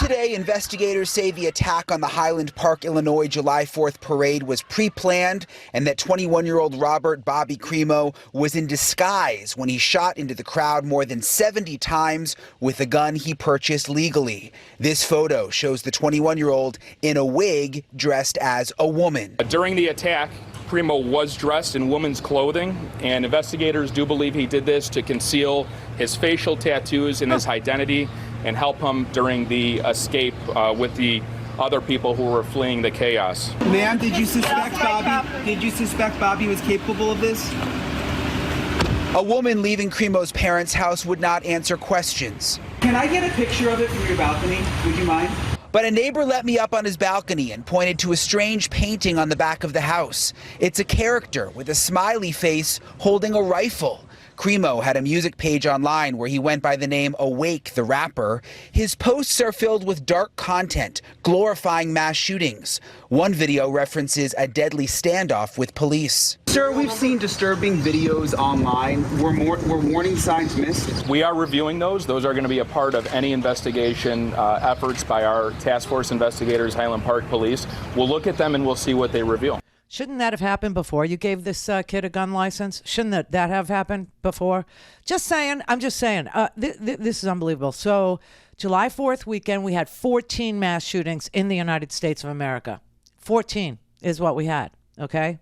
Today, investigators say the attack on the Highland Park, Illinois July 4th parade was pre-planned and that 21-year-old Robert Bobby Crimo was in disguise when he shot into the crowd more than 70 times with a gun he purchased legally. This photo shows the 21-year-old in a wig dressed as a woman. During the attack, Crimo was dressed in woman's clothing, and investigators do believe he did this to conceal his facial tattoos and his identity and help him during the escape with the other people who were fleeing the chaos. Ma'am, did you suspect Bobby was capable of this? A woman leaving Crimo's parents' house would not answer questions. Can I get a picture of it from your balcony? Would you mind? But a neighbor let me up on his balcony and pointed to a strange painting on the back of the house. It's a character with a smiley face holding a rifle. Crimo had a music page online where he went by the name Awake the Rapper. His posts are filled with dark content, glorifying mass shootings. One video references a deadly standoff with police. Sir, we've seen disturbing videos online. Were warning signs missed? We are reviewing those. Those are going to be a part of any investigation efforts by our task force investigators, Highland Park Police. We'll look at them and we'll see what they reveal. Shouldn't that have happened before you gave this kid a gun license? Shouldn't that have happened before? Just saying. I'm just saying. This is unbelievable. So July 4th weekend, we had 14 mass shootings in the United States of America. 14 is what we had. Okay.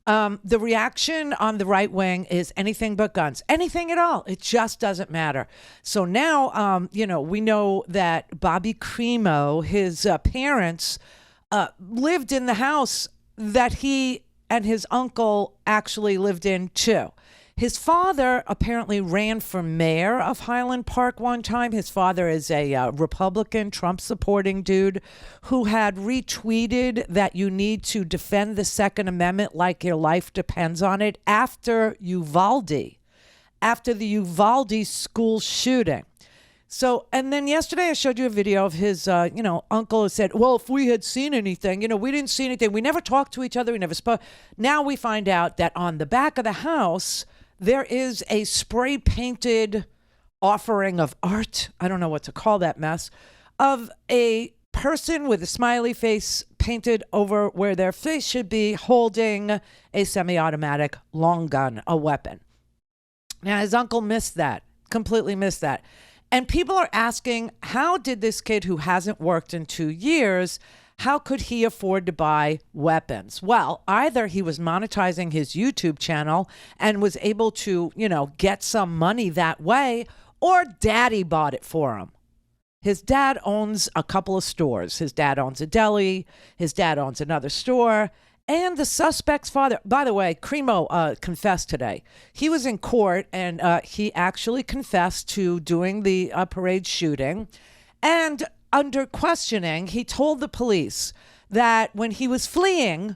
The reaction on the right wing is anything but guns, anything at all. It just doesn't matter. So now, we know that Bobby Crimo, his parents, lived in the house that he and his uncle actually lived in too. His father apparently ran for mayor of Highland Park one time. His father is a Republican, Trump-supporting dude who had retweeted that you need to defend the Second Amendment like your life depends on it after the Uvalde school shooting. So, and then yesterday I showed you a video of his, uncle who said, well, if we had seen anything, we didn't see anything. We never talked to each other. We never spoke. Now we find out that on the back of the house, there is a spray painted offering of art. I don't know what to call that mess, of a person with a smiley face painted over where their face should be, holding a semi-automatic long gun, a weapon. Now his uncle missed that, completely missed that. And people are asking, how did this kid who hasn't worked in 2 years, how could he afford to buy weapons? Well, either he was monetizing his YouTube channel and was able to, get some money that way, or daddy bought it for him. His dad owns a couple of stores. His dad owns a deli. His dad owns another store. And the suspect's father, by the way, Crimo confessed today. He was in court and he actually confessed to doing the parade shooting. And under questioning, he told the police that when he was fleeing,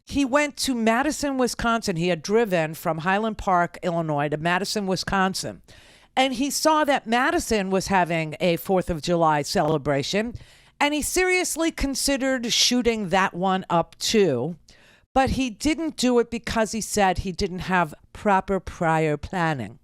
he went to Madison, Wisconsin. He had driven from Highland Park, Illinois to Madison, Wisconsin. And he saw that Madison was having a 4th of July celebration. And he seriously considered shooting that one up too. But he didn't do it because he said he didn't have proper prior planning.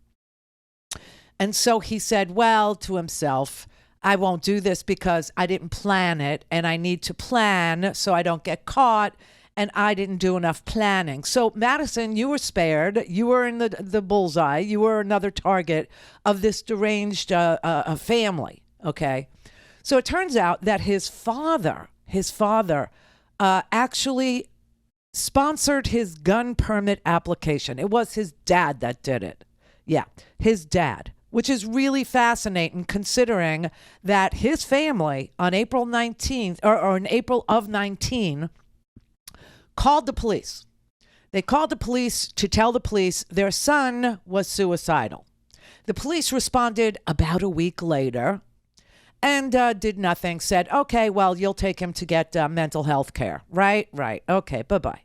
And so he said, well, to himself, I won't do this because I didn't plan it and I need to plan so I don't get caught, and I didn't do enough planning. So Madison, you were spared. You were in the bullseye. You were another target of this deranged family. Okay. So it turns out that his father actually sponsored his gun permit application. It was his dad that did it. Yeah, his dad, which is really fascinating considering that his family on April 19th or in April of 19 called the police. They called the police to tell the police their son was suicidal. The police responded about a week later and did nothing, said, okay, well, you'll take him to get mental health care. Right. Okay, bye-bye.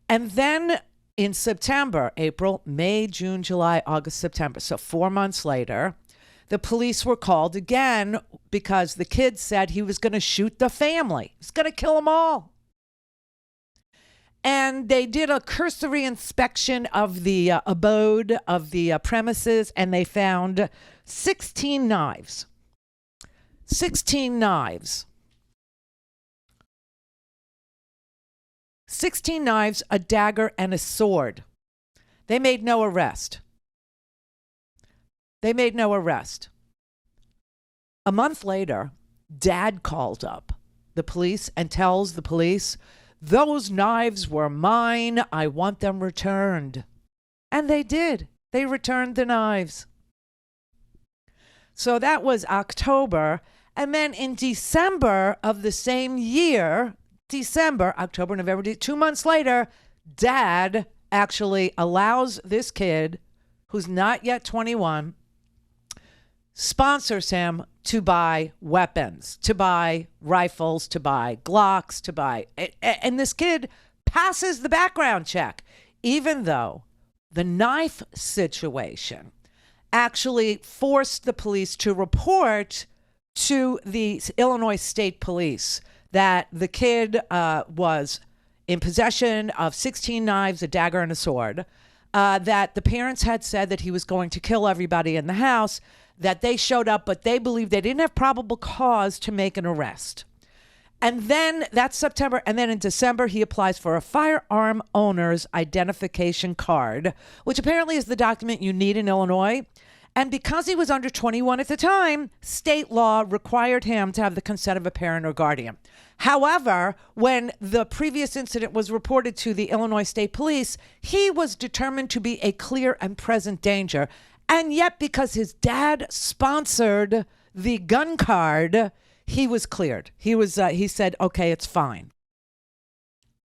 And then in September, April, May, June, July, August, September, so 4 months later, the police were called again because the kid said he was going to shoot the family. He's going to kill them all. And they did a cursory inspection of the abode of the premises, and they found 16 knives. 16 knives. 16 knives, a dagger, and a sword. They made no arrest. They made no arrest. A month later, Dad called up the police and tells the police, "Those knives were mine. I want them returned." And they did. They returned the knives. So that was October. And then in December of the same year, October, November, 2 months later, Dad actually allows this kid, who's not yet 21, sponsors him to buy weapons, to buy rifles, to buy Glocks, to buy. And this kid passes the background check, even though the knife situation actually forced the police to report to the Illinois State Police that the kid was in possession of 16 knives, a dagger, and a sword, that the parents had said that he was going to kill everybody in the house, that they showed up, but they believed they didn't have probable cause to make an arrest. And then that's September. And then in December, he applies for a firearm owner's identification card, which apparently is the document you need in Illinois. And because he was under 21 at the time, state law required him to have the consent of a parent or guardian. However, when the previous incident was reported to the Illinois State Police, he was determined to be a clear and present danger. And yet, because his dad sponsored the gun card, he was cleared. He said, okay, it's fine.